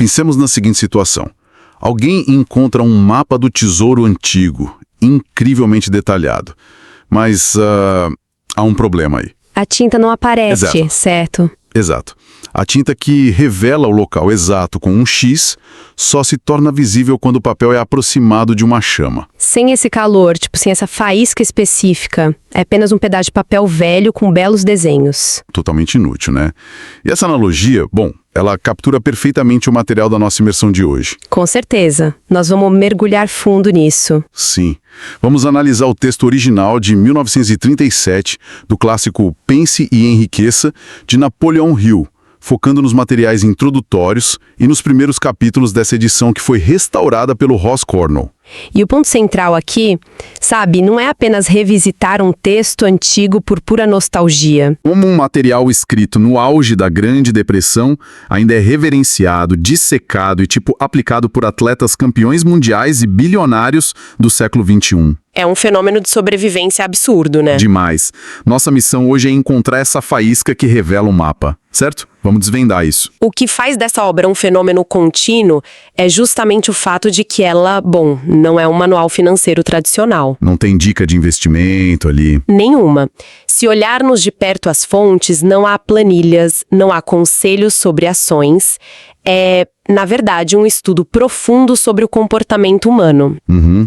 Pensemos na seguinte situação. Alguém encontra um mapa do tesouro antigo, incrivelmente detalhado. Mas há um problema aí. A tinta não aparece, Exato. certo? Exato. A tinta que revela o local exato com um X só se torna visível quando o papel é aproximado de uma chama. Sem esse calor, sem essa faísca específica, é apenas um pedaço de papel velho com belos desenhos. Totalmente inútil, né? E essa analogia, ela captura perfeitamente o material da nossa imersão de hoje. Com certeza. Nós vamos mergulhar fundo nisso. Sim. Vamos analisar o texto original de 1937, do clássico Pense e Enriqueça, de Napoleon Hill, focando nos materiais introdutórios e nos primeiros capítulos dessa edição que foi restaurada pelo Ross Cornell. E o ponto central aqui, não é apenas revisitar um texto antigo por pura nostalgia. Como um material escrito no auge da Grande Depressão, ainda é reverenciado, dissecado e aplicado por atletas campeões mundiais e bilionários do século XXI. É um fenômeno de sobrevivência absurdo, né? Demais. Nossa missão hoje é encontrar essa faísca que revela o mapa, certo? Vamos desvendar isso. O que faz dessa obra um fenômeno contínuo é justamente o fato de que ela, não é um manual financeiro tradicional. Não tem dica de investimento ali. Nenhuma. Se olharmos de perto as fontes, não há planilhas, não há conselhos sobre ações. É, na verdade, um estudo profundo sobre o comportamento humano.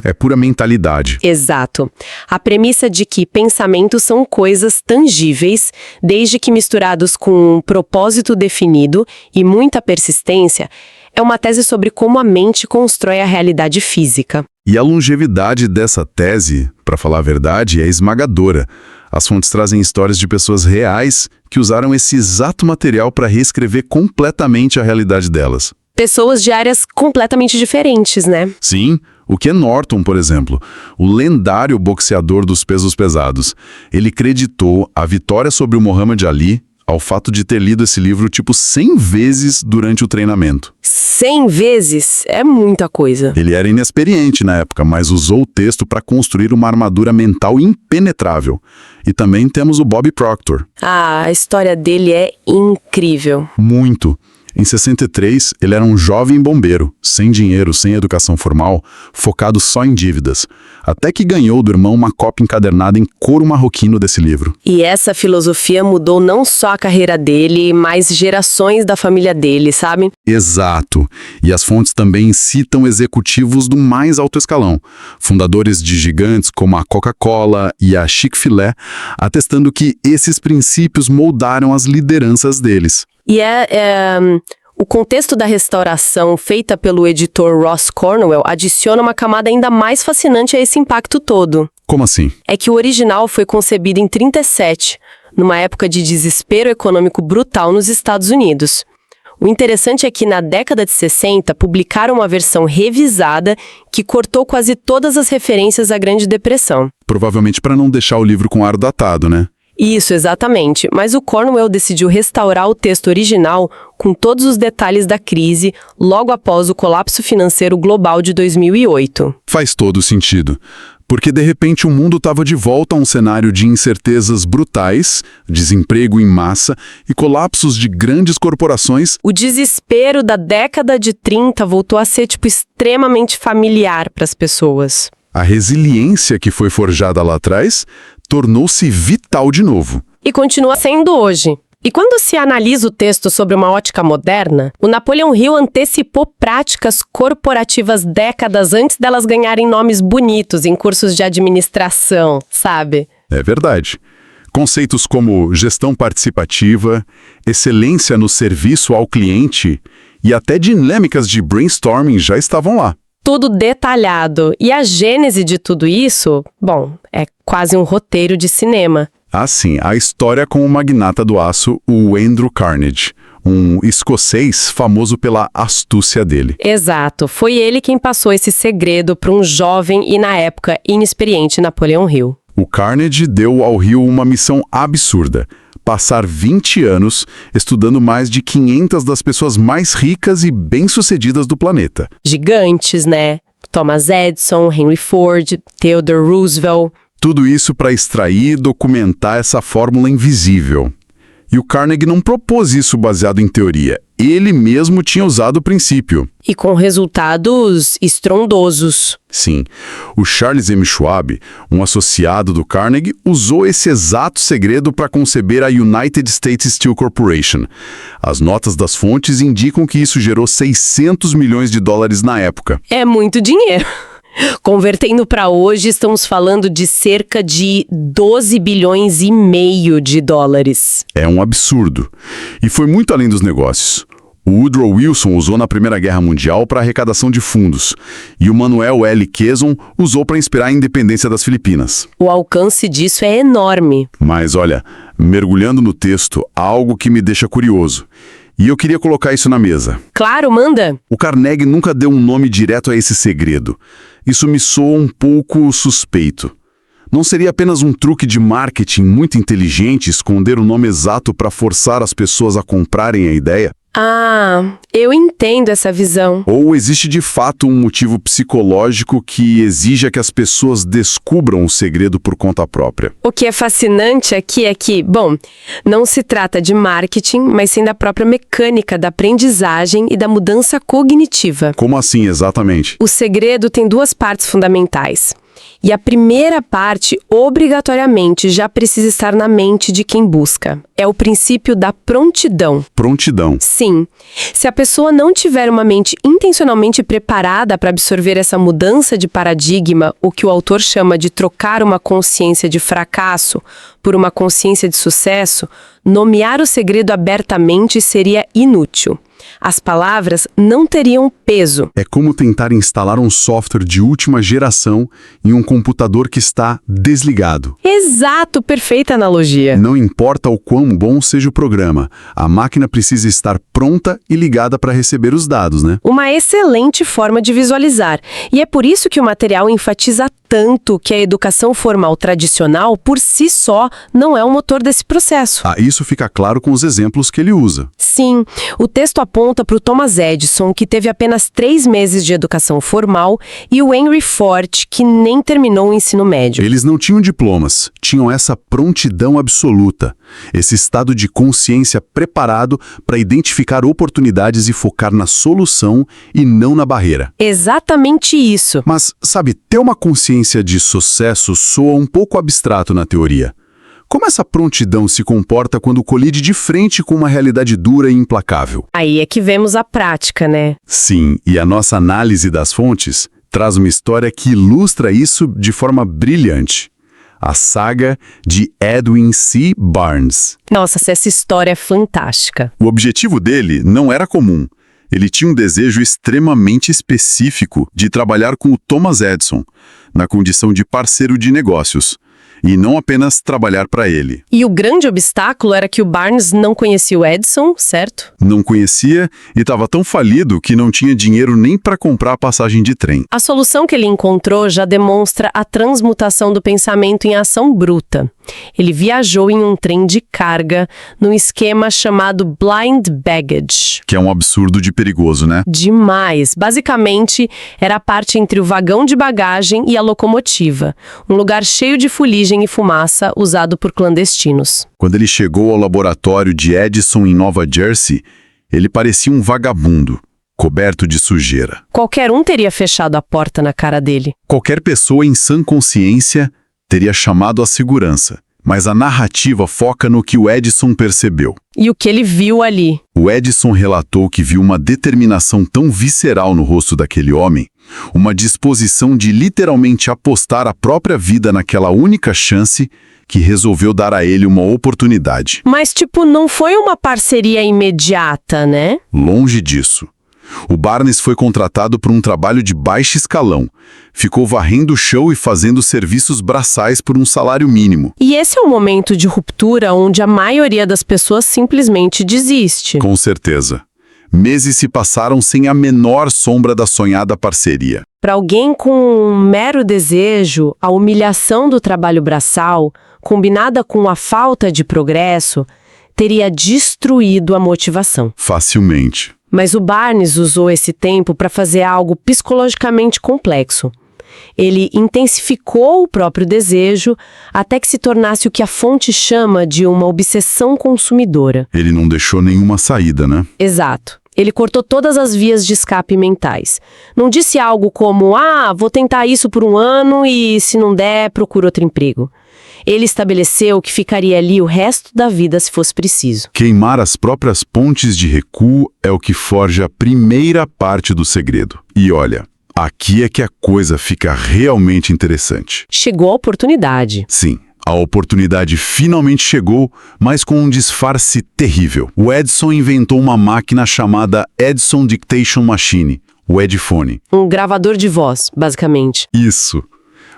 É pura mentalidade. Exato. A premissa de que pensamentos são coisas tangíveis, desde que misturados com um propósito definido e muita persistência, é uma tese sobre como a mente constrói a realidade física. E a longevidade dessa tese, para falar a verdade, é esmagadora. As fontes trazem histórias de pessoas reais que usaram esse exato material para reescrever completamente a realidade delas. Pessoas de áreas completamente diferentes, né? Sim, o Ken Norton, por exemplo, o lendário boxeador dos pesos pesados. Ele creditou a vitória sobre o Muhammad Ali ao fato de ter lido esse livro 100 vezes durante o treinamento. 100 vezes? É muita coisa. Ele era inexperiente na época, mas usou o texto para construir uma armadura mental impenetrável. E também temos o Bob Proctor. A história dele é incrível. Muito. Em 63, ele era um jovem bombeiro, sem dinheiro, sem educação formal, focado só em dívidas. Até que ganhou do irmão uma cópia encadernada em couro marroquino desse livro. E essa filosofia mudou não só a carreira dele, mas gerações da família dele, sabe? Exato. E as fontes também citam executivos do mais alto escalão, fundadores de gigantes como a Coca-Cola e a Chick-fil-A, atestando que esses princípios moldaram as lideranças deles. E o contexto da restauração feita pelo editor Ross Cornell adiciona uma camada ainda mais fascinante a esse impacto todo. Como assim? É que o original foi concebido em 37, numa época de desespero econômico brutal nos Estados Unidos. O interessante é que na década de 60 publicaram uma versão revisada que cortou quase todas as referências à Grande Depressão. Provavelmente para não deixar o livro com ar datado, né? Isso, exatamente. Mas o Cornwell decidiu restaurar o texto original com todos os detalhes da crise logo após o colapso financeiro global de 2008. Faz todo sentido. Porque, de repente, o mundo estava de volta a um cenário de incertezas brutais, desemprego em massa e colapsos de grandes corporações. O desespero da década de 30 voltou a ser, extremamente familiar para as pessoas. A resiliência que foi forjada lá atrás tornou-se vital de novo. E continua sendo hoje. E quando se analisa o texto sobre uma ótica moderna, o Napoleon Hill antecipou práticas corporativas décadas antes delas ganharem nomes bonitos em cursos de administração, sabe? É verdade. Conceitos como gestão participativa, excelência no serviço ao cliente e até dinâmicas de brainstorming já estavam lá. Tudo detalhado. E a gênese de tudo isso, é quase um roteiro de cinema. Ah, sim, a história com o magnata do aço, o Andrew Carnegie, um escocês famoso pela astúcia dele. Exato, foi ele quem passou esse segredo para um jovem e, na época, inexperiente Napoleon Hill. O Carnegie deu ao Hill uma missão absurda: passar 20 anos estudando mais de 500 das pessoas mais ricas e bem-sucedidas do planeta. Gigantes, né? Thomas Edison, Henry Ford, Theodore Roosevelt. Tudo isso para extrair e documentar essa fórmula invisível. E o Carnegie não propôs isso baseado em teoria. ele mesmo tinha usado o princípio. E com resultados estrondosos. Sim, o Charles M. Schwab, um associado do Carnegie, usou esse exato segredo para conceber a United States Steel Corporation. As notas das fontes indicam que isso gerou $600 milhões na época. É muito dinheiro. Convertendo para hoje, estamos falando de cerca de 12 bilhões e meio de dólares. É um absurdo. E foi muito além dos negócios. O Woodrow Wilson usou na Primeira Guerra Mundial para arrecadação de fundos, e o Manuel L. Quezon usou para inspirar a independência das Filipinas. O alcance disso é enorme. Mas olha, mergulhando no texto, há algo que me deixa curioso. E eu queria colocar isso na mesa. Claro, manda! O Carnegie nunca deu um nome direto a esse segredo. Isso me soa um pouco suspeito. Não seria apenas um truque de marketing muito inteligente esconder o nome exato para forçar as pessoas a comprarem a ideia? Ah, eu entendo essa visão. Ou existe de fato um motivo psicológico que exija que as pessoas descubram o segredo por conta própria? O que é fascinante aqui é que, bom, não se trata de marketing, mas sim da própria mecânica da aprendizagem e da mudança cognitiva. Como assim, exatamente? O segredo tem duas partes fundamentais. E a primeira parte, obrigatoriamente, já precisa estar na mente de quem busca. É o princípio da prontidão. Prontidão. Sim. Se a pessoa não tiver uma mente intencionalmente preparada para absorver essa mudança de paradigma, o que o autor chama de trocar uma consciência de fracasso por uma consciência de sucesso, nomear o segredo abertamente seria inútil. As palavras não teriam peso. É como tentar instalar um software de última geração em um computador que está desligado. Exato, perfeita analogia. Não importa o quão bom seja o programa, a máquina precisa estar pronta e ligada para receber os dados, né? Uma excelente forma de visualizar. E é por isso que o material enfatiza tanto que a educação formal tradicional, por si só, não é o motor desse processo. Ah, isso fica claro com os exemplos que ele usa. Sim, o texto aponta para o Thomas Edison, que teve apenas 3 meses de educação formal, e o Henry Ford, que nem terminou o ensino médio. Eles não tinham diplomas, tinham essa prontidão absoluta, esse estado de consciência preparado para identificar oportunidades e focar na solução e não na barreira. Exatamente isso. Mas, sabe, ter uma consciência de sucesso soa um pouco abstrato na teoria. Como essa prontidão se comporta quando colide de frente com uma realidade dura e implacável? Aí é que vemos a prática, né? Sim, e a nossa análise das fontes traz uma história que ilustra isso de forma brilhante. A saga de Edwin C. Barnes. Nossa, essa história é fantástica. O objetivo dele não era comum. Ele tinha um desejo extremamente específico de trabalhar com o Thomas Edison, na condição de parceiro de negócios, e não apenas trabalhar para ele. E o grande obstáculo era que o Barnes não conhecia o Edison, certo? Não conhecia e estava tão falido que não tinha dinheiro nem para comprar a passagem de trem. A solução que ele encontrou já demonstra a transmutação do pensamento em ação bruta. Ele viajou em um trem de carga num esquema chamado blind baggage. Que é um absurdo de perigoso, né? Demais. Basicamente, era a parte entre o vagão de bagagem e a locomotiva. Um lugar cheio de fuligem e fumaça usado por clandestinos. Quando ele chegou ao laboratório de Edison em Nova Jersey, ele parecia um vagabundo, coberto de sujeira. Qualquer um teria fechado a porta na cara dele. Qualquer pessoa em sã consciência teria chamado a segurança, mas a narrativa foca no que o Edison percebeu. E o que ele viu ali? O Edison relatou que viu uma determinação tão visceral no rosto daquele homem, uma disposição de literalmente apostar a própria vida naquela única chance que resolveu dar a ele uma oportunidade. Mas, não foi uma parceria imediata, né? Longe disso. O Barnes foi contratado por um trabalho de baixo escalão. Ficou varrendo o chão e fazendo serviços braçais por um salário mínimo. E esse é um momento de ruptura onde a maioria das pessoas simplesmente desiste. Com certeza. Meses se passaram sem a menor sombra da sonhada parceria. Para alguém com um mero desejo, a humilhação do trabalho braçal, combinada com a falta de progresso, teria destruído a motivação. Facilmente. Mas o Barnes usou esse tempo para fazer algo psicologicamente complexo. Ele intensificou o próprio desejo até que se tornasse o que a fonte chama de uma obsessão consumidora. Ele não deixou nenhuma saída, né? Exato. Ele cortou todas as vias de escape mentais. Não disse algo como, vou tentar isso por 1 ano e, se não der, procuro outro emprego. Ele estabeleceu que ficaria ali o resto da vida se fosse preciso. Queimar as próprias pontes de recuo é o que forja a primeira parte do segredo. E olha, aqui é que a coisa fica realmente interessante. Chegou a oportunidade. Sim. A oportunidade finalmente chegou, mas com um disfarce terrível. O Edison inventou uma máquina chamada Edison Dictation Machine, o Edphone. Um gravador de voz, basicamente. Isso.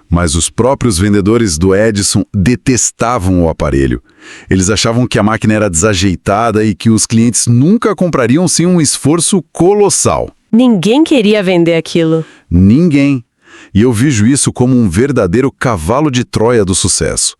Mas os próprios vendedores do Edison detestavam o aparelho. Eles achavam que a máquina era desajeitada e que os clientes nunca comprariam sem um esforço colossal. Ninguém queria vender aquilo. Ninguém. E eu vejo isso como um verdadeiro cavalo de Troia do sucesso.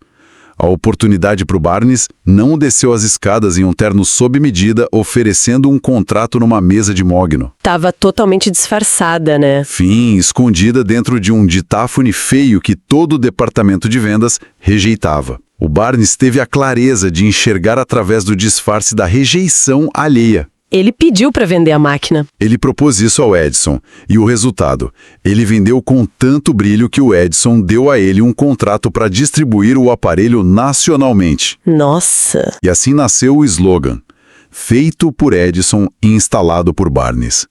A oportunidade para o Barnes não desceu as escadas em um terno sob medida, oferecendo um contrato numa mesa de mogno. Tava totalmente disfarçada, né? Fim, escondida dentro de um ditáfone feio que todo o departamento de vendas rejeitava. O Barnes teve a clareza de enxergar através do disfarce da rejeição alheia. Ele pediu para vender a máquina. Ele propôs isso ao Edison, e o resultado? Ele vendeu com tanto brilho que o Edison deu a ele um contrato para distribuir o aparelho nacionalmente. Nossa! E assim nasceu o slogan, feito por Edison e instalado por Barnes.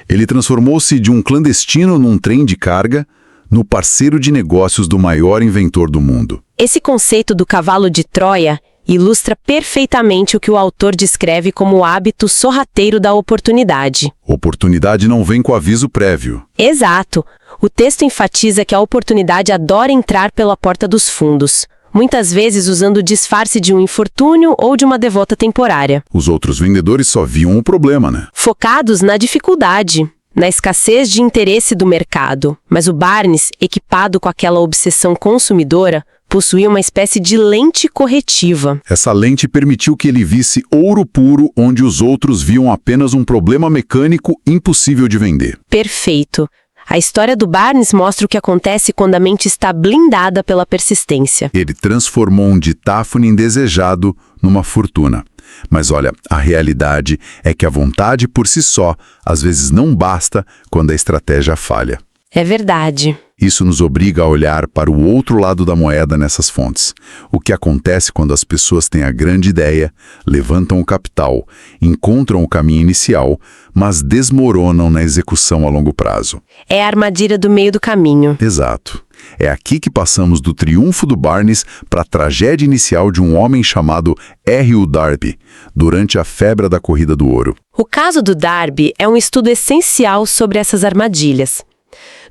Ele transformou-se de um clandestino num trem de carga, no parceiro de negócios do maior inventor do mundo. Esse conceito do cavalo de Troia ilustra perfeitamente o que o autor descreve como o hábito sorrateiro da oportunidade. Oportunidade não vem com aviso prévio. Exato. O texto enfatiza que a oportunidade adora entrar pela porta dos fundos, muitas vezes usando o disfarce de um infortúnio ou de uma devota temporária. Os outros vendedores só viam o problema, né? Focados na dificuldade, na escassez de interesse do mercado. Mas o Barnes, equipado com aquela obsessão consumidora, possuía uma espécie de lente corretiva. Essa lente permitiu que ele visse ouro puro onde os outros viam apenas um problema mecânico impossível de vender. Perfeito. A história do Barnes mostra o que acontece quando a mente está blindada pela persistência. Ele transformou um ditáfone indesejado numa fortuna. Mas olha, a realidade é que a vontade por si só, às vezes não basta quando a estratégia falha. É verdade. Isso nos obriga a olhar para o outro lado da moeda nessas fontes. O que acontece quando as pessoas têm a grande ideia, levantam o capital, encontram o caminho inicial, mas desmoronam na execução a longo prazo. É a armadilha do meio do caminho. Exato. É aqui que passamos do triunfo do Barnes para a tragédia inicial de um homem chamado R.U. Darby, durante a febre da corrida do ouro. O caso do Darby é um estudo essencial sobre essas armadilhas.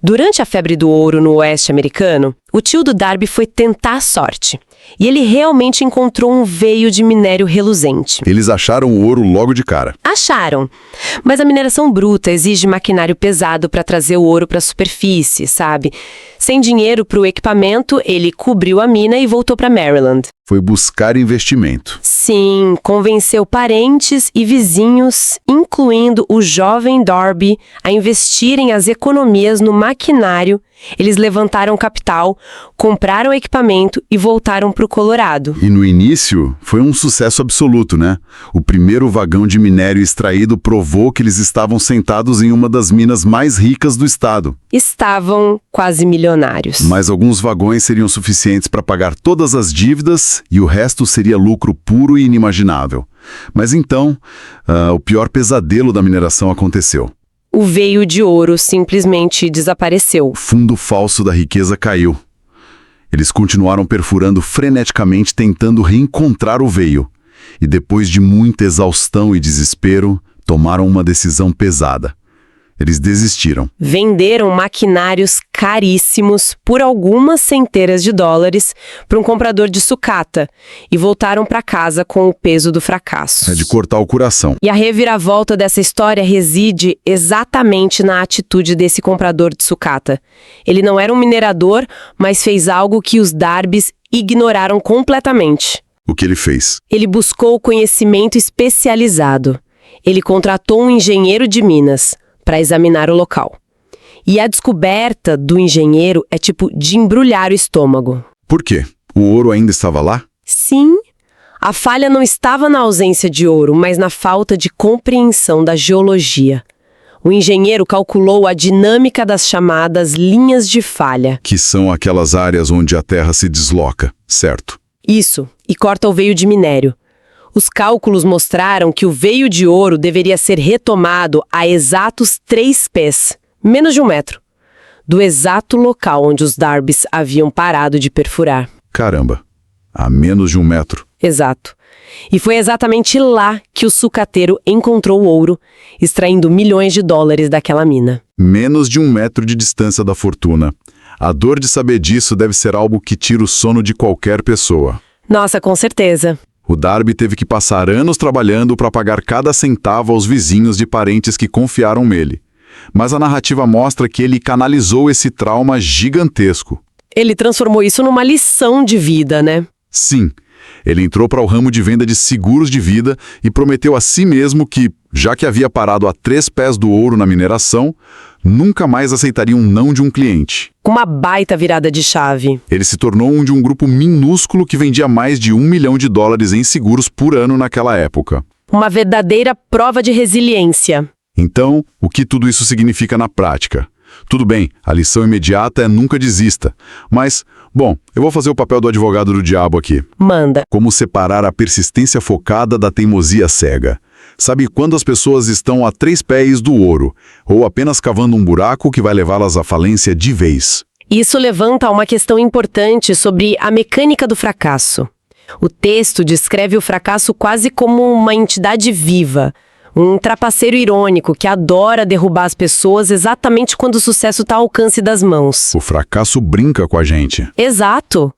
Durante a febre do ouro no oeste americano, o tio do Darby foi tentar a sorte. E ele realmente encontrou um veio de minério reluzente. Eles acharam o ouro logo de cara. Acharam. Mas a mineração bruta exige maquinário pesado para trazer o ouro para a superfície, sabe? Sem dinheiro para o equipamento, ele cobriu a mina e voltou para Maryland. Foi buscar investimento. Sim, convenceu parentes e vizinhos, incluindo o jovem Darby, a investirem as economias no maquinário. Eles levantaram capital, compraram equipamento e voltaram para o Colorado. E no início, foi um sucesso absoluto, né? O primeiro vagão de minério extraído provou que eles estavam sentados em uma das minas mais ricas do estado. Estavam quase milionários. Mas alguns vagões seriam suficientes para pagar todas as dívidas e o resto seria lucro puro e inimaginável. Mas então, o pior pesadelo da mineração aconteceu. O veio de ouro simplesmente desapareceu. O fundo falso da riqueza caiu. Eles continuaram perfurando freneticamente tentando reencontrar o veio. E depois de muita exaustão e desespero, tomaram uma decisão pesada. Eles desistiram. Venderam maquinários caríssimos por algumas centenas de dólares para um comprador de sucata e voltaram para casa com o peso do fracasso. É de cortar o coração. E a reviravolta dessa história reside exatamente na atitude desse comprador de sucata. Ele não era um minerador, mas fez algo que os Darbys ignoraram completamente. O que ele fez? Ele buscou conhecimento especializado. Ele contratou um engenheiro de minas para examinar o local. E a descoberta do engenheiro é tipo de embrulhar o estômago. Por quê? O ouro ainda estava lá? Sim, a falha não estava na ausência de ouro, mas na falta de compreensão da geologia. O engenheiro calculou a dinâmica das chamadas linhas de falha. Que são aquelas áreas onde a Terra se desloca, certo? Isso, e corta o veio de minério. Os cálculos mostraram que o veio de ouro deveria ser retomado a exatos 3 pés, menos de 1 metro, do exato local onde os Darbys haviam parado de perfurar. Caramba, a menos de 1 metro. Exato. E foi exatamente lá que o sucateiro encontrou o ouro, extraindo milhões de dólares daquela mina. Menos de 1 metro de distância da fortuna. A dor de saber disso deve ser algo que tira o sono de qualquer pessoa. Nossa, com certeza. O Darby teve que passar anos trabalhando para pagar cada centavo aos vizinhos de parentes que confiaram nele. Mas a narrativa mostra que ele canalizou esse trauma gigantesco. Ele transformou isso numa lição de vida, né? Sim, ele entrou para o ramo de venda de seguros de vida e prometeu a si mesmo que, já que havia parado a 3 pés do ouro na mineração, nunca mais aceitaria um não de um cliente. Com uma baita virada de chave. Ele se tornou um de um grupo minúsculo que vendia mais de $1 milhão em seguros por ano naquela época. Uma verdadeira prova de resiliência. Então, o que tudo isso significa na prática? Tudo bem, a lição imediata é nunca desista. Mas, bom, eu vou fazer o papel do advogado do diabo aqui. Manda. Como separar a persistência focada da teimosia cega? Sabe quando as pessoas estão a 3 pés do ouro, ou apenas cavando um buraco que vai levá-las à falência de vez? Isso levanta uma questão importante sobre a mecânica do fracasso. O texto descreve o fracasso quase como uma entidade viva, um trapaceiro irônico que adora derrubar as pessoas exatamente quando o sucesso está ao alcance das mãos. O fracasso brinca com a gente. Exato.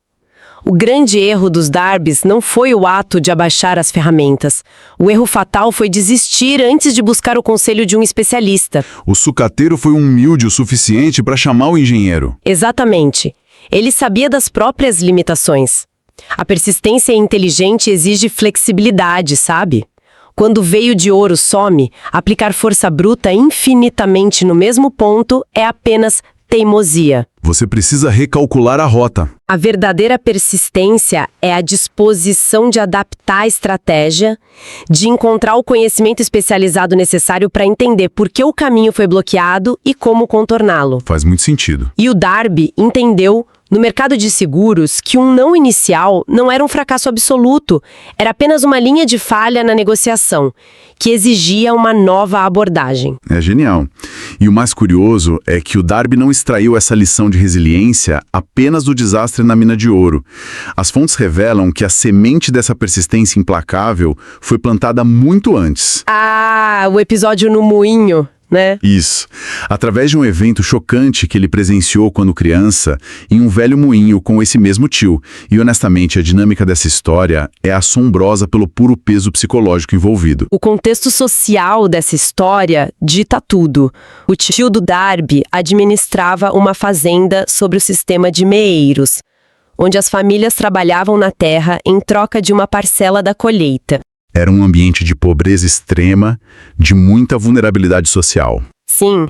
O grande erro dos Darbys não foi o ato de abaixar as ferramentas. O erro fatal foi desistir antes de buscar o conselho de um especialista. O sucateiro foi humilde o suficiente para chamar o engenheiro. Exatamente. Ele sabia das próprias limitações. A persistência inteligente exige flexibilidade, sabe? Quando o veio de ouro some, aplicar força bruta infinitamente no mesmo ponto é apenas teimosia. Você precisa recalcular a rota. A verdadeira persistência é a disposição de adaptar a estratégia, de encontrar o conhecimento especializado necessário para entender por que o caminho foi bloqueado e como contorná-lo. Faz muito sentido. E o Darby entendeu, no mercado de seguros, que um não inicial não era um fracasso absoluto, era apenas uma linha de falha na negociação, que exigia uma nova abordagem. É genial. E o mais curioso é que o Darby não extraiu essa lição de resiliência apenas do desastre na mina de ouro. As fontes revelam que a semente dessa persistência implacável foi plantada muito antes. Ah, o episódio no moinho, né? Isso. Através de um evento chocante que ele presenciou quando criança, em um velho moinho com esse mesmo tio. E honestamente, a dinâmica dessa história é assombrosa pelo puro peso psicológico envolvido. O contexto social dessa história dita tudo. O tio do Darby administrava uma fazenda sobre o sistema de meeiros, onde as famílias trabalhavam na terra em troca de uma parcela da colheita. Era um ambiente de pobreza extrema, de muita vulnerabilidade social. Sim,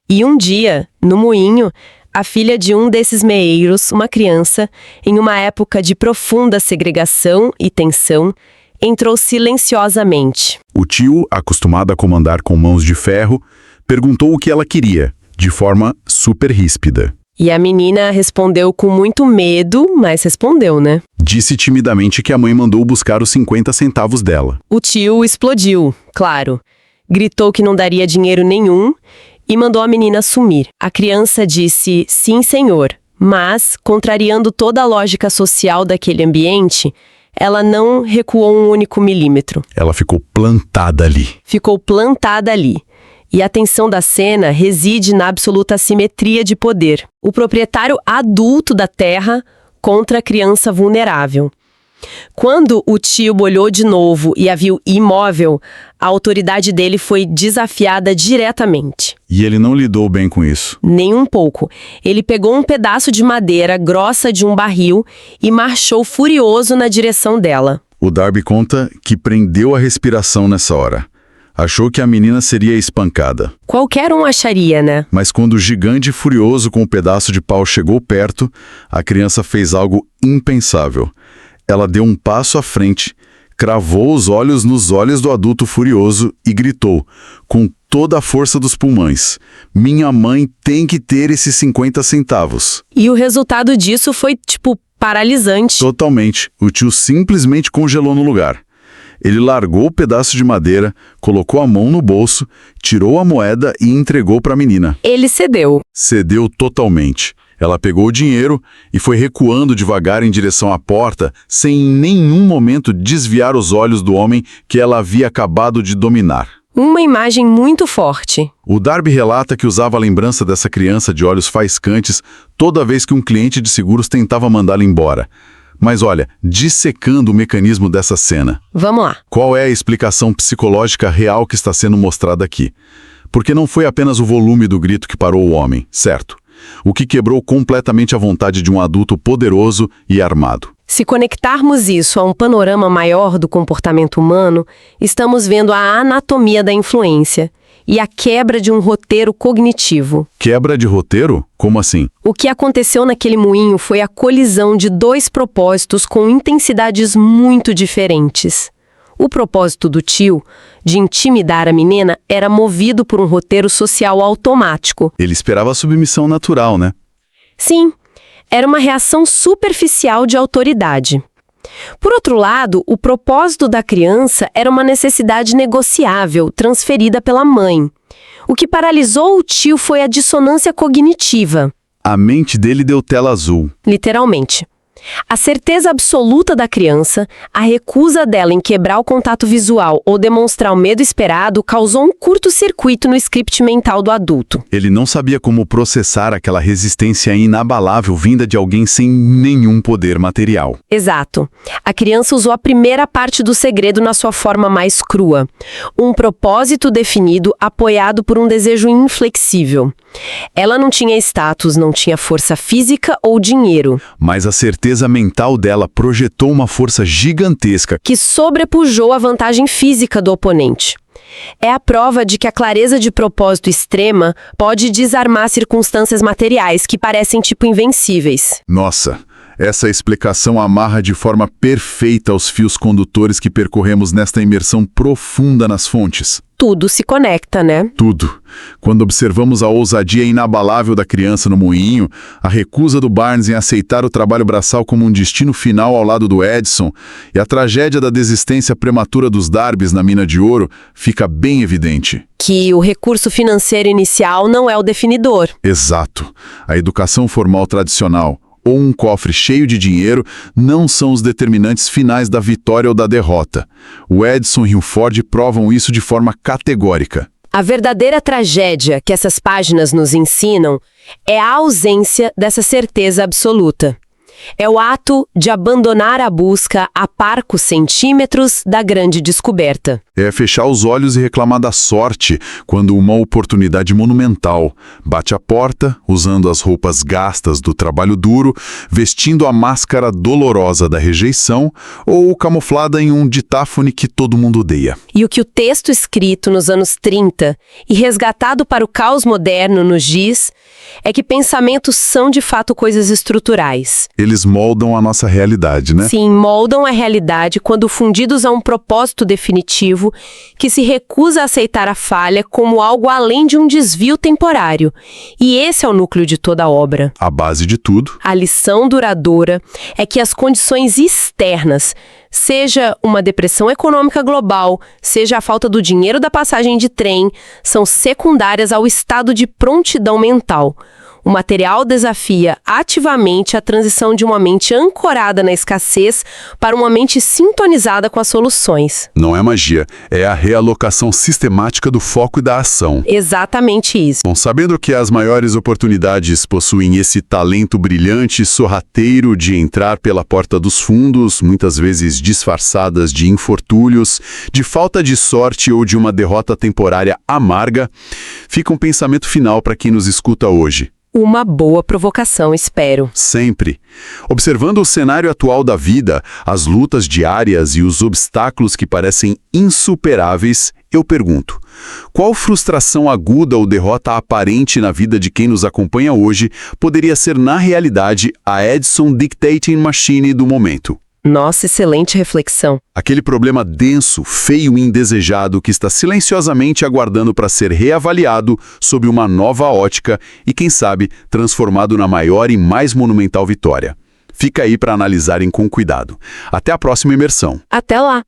e um dia, no moinho, a filha de um desses meeiros, uma criança, em uma época de profunda segregação e tensão, entrou silenciosamente. O tio, acostumado a comandar com mãos de ferro, perguntou o que ela queria, de forma super ríspida. E a menina respondeu com muito medo, mas respondeu, né? Disse timidamente que a mãe mandou buscar os 50 centavos dela. O tio explodiu, claro. Gritou que não daria dinheiro nenhum e mandou a menina sumir. A criança disse, sim, senhor, mas, contrariando toda a lógica social daquele ambiente, ela não recuou um único milímetro. Ela ficou plantada ali. Ficou plantada ali. E a tensão da cena reside na absoluta assimetria de poder. O proprietário adulto da terra contra a criança vulnerável. Quando o tio olhou de novo e a viu imóvel, a autoridade dele foi desafiada diretamente. E ele não lidou bem com isso. Nem um pouco. Ele pegou um pedaço de madeira grossa de um barril e marchou furioso na direção dela. O Darby conta que prendeu a respiração nessa hora. Achou que a menina seria espancada. Qualquer um acharia, né? Mas quando o gigante furioso com o pedaço de pau chegou perto, a criança fez algo impensável. Ela deu um passo à frente, cravou os olhos nos olhos do adulto furioso e gritou, com toda a força dos pulmões: "Minha mãe tem que ter esses 50 centavos." E o resultado disso foi, paralisante. Totalmente. O tio simplesmente congelou no lugar. Ele largou o pedaço de madeira, colocou a mão no bolso, tirou a moeda e entregou para a menina. Ele cedeu. Cedeu totalmente. Ela pegou o dinheiro e foi recuando devagar em direção à porta, sem em nenhum momento desviar os olhos do homem que ela havia acabado de dominar. Uma imagem muito forte. O Darby relata que usava a lembrança dessa criança de olhos faiscantes toda vez que um cliente de seguros tentava mandá-la embora. Mas olha, dissecando o mecanismo dessa cena. Vamos lá. Qual é a explicação psicológica real que está sendo mostrada aqui? Porque não foi apenas o volume do grito que parou o homem, certo? O que quebrou completamente a vontade de um adulto poderoso e armado. Se conectarmos isso a um panorama maior do comportamento humano, estamos vendo a anatomia da influência e a quebra de um roteiro cognitivo. Quebra de roteiro? Como assim? O que aconteceu naquele moinho foi a colisão de dois propósitos com intensidades muito diferentes. O propósito do tio, de intimidar a menina, era movido por um roteiro social automático. Ele esperava a submissão natural, né? Sim, era uma reação superficial de autoridade. Por outro lado, o propósito da criança era uma necessidade negociável, transferida pela mãe. O que paralisou o tio foi a dissonância cognitiva. A mente dele deu tela azul. Literalmente. A certeza absoluta da criança, a recusa dela em quebrar o contato visual ou demonstrar o medo esperado causou um curto-circuito no script mental do adulto. Ele não sabia como processar aquela resistência inabalável vinda de alguém sem nenhum poder material. Exato. A criança usou a primeira parte do segredo na sua forma mais crua. Um propósito definido apoiado por um desejo inflexível. Ela não tinha status, não tinha força física ou dinheiro. Mas a certeza mental dela projetou uma força gigantesca que sobrepujou a vantagem física do oponente. É a prova de que a clareza de propósito extrema pode desarmar circunstâncias materiais que parecem invencíveis. Nossa, essa explicação amarra de forma perfeita os fios condutores que percorremos nesta imersão profunda nas fontes. Tudo se conecta, né? Tudo. Quando observamos a ousadia inabalável da criança no moinho, a recusa do Barnes em aceitar o trabalho braçal como um destino final ao lado do Edison e a tragédia da desistência prematura dos Darbys na mina de ouro, fica bem evidente. Que o recurso financeiro inicial não é o definidor. Exato. A educação formal tradicional ou um cofre cheio de dinheiro não são os determinantes finais da vitória ou da derrota. O Edison e o Ford provam isso de forma categórica. A verdadeira tragédia que essas páginas nos ensinam é a ausência dessa certeza absoluta. É o ato de abandonar a busca a parcos centímetros da grande descoberta. É fechar os olhos e reclamar da sorte quando uma oportunidade monumental bate à porta, usando as roupas gastas do trabalho duro, vestindo a máscara dolorosa da rejeição ou camuflada em um ditáfone que todo mundo odeia. E o que o texto escrito nos anos 30 e resgatado para o caos moderno nos diz é que pensamentos são de fato coisas estruturais. Eles moldam a nossa realidade, né? Sim, moldam a realidade quando fundidos a um propósito definitivo que se recusa a aceitar a falha como algo além de um desvio temporário. E esse é o núcleo de toda a obra. A base de tudo. A lição duradoura é que as condições externas, seja uma depressão econômica global, seja a falta do dinheiro da passagem de trem, são secundárias ao estado de prontidão mental. O material desafia ativamente a transição de uma mente ancorada na escassez para uma mente sintonizada com as soluções. Não é magia, é a realocação sistemática do foco e da ação. Exatamente isso. Bom, sabendo que as maiores oportunidades possuem esse talento brilhante e sorrateiro de entrar pela porta dos fundos, muitas vezes disfarçadas de infortúnios, de falta de sorte ou de uma derrota temporária amarga, fica um pensamento final para quem nos escuta hoje. Uma boa provocação, espero. Sempre. Observando o cenário atual da vida, as lutas diárias e os obstáculos que parecem insuperáveis, Eu pergunto, qual frustração aguda ou derrota aparente na vida de quem nos acompanha hoje poderia ser, na realidade, a Edison Dictating Machine do momento? Nossa, excelente reflexão. Aquele problema denso, feio e indesejado que está silenciosamente aguardando para ser reavaliado sob uma nova ótica e, quem sabe, transformado na maior e mais monumental vitória. Fica aí para analisarem com cuidado. Até a próxima imersão. Até lá!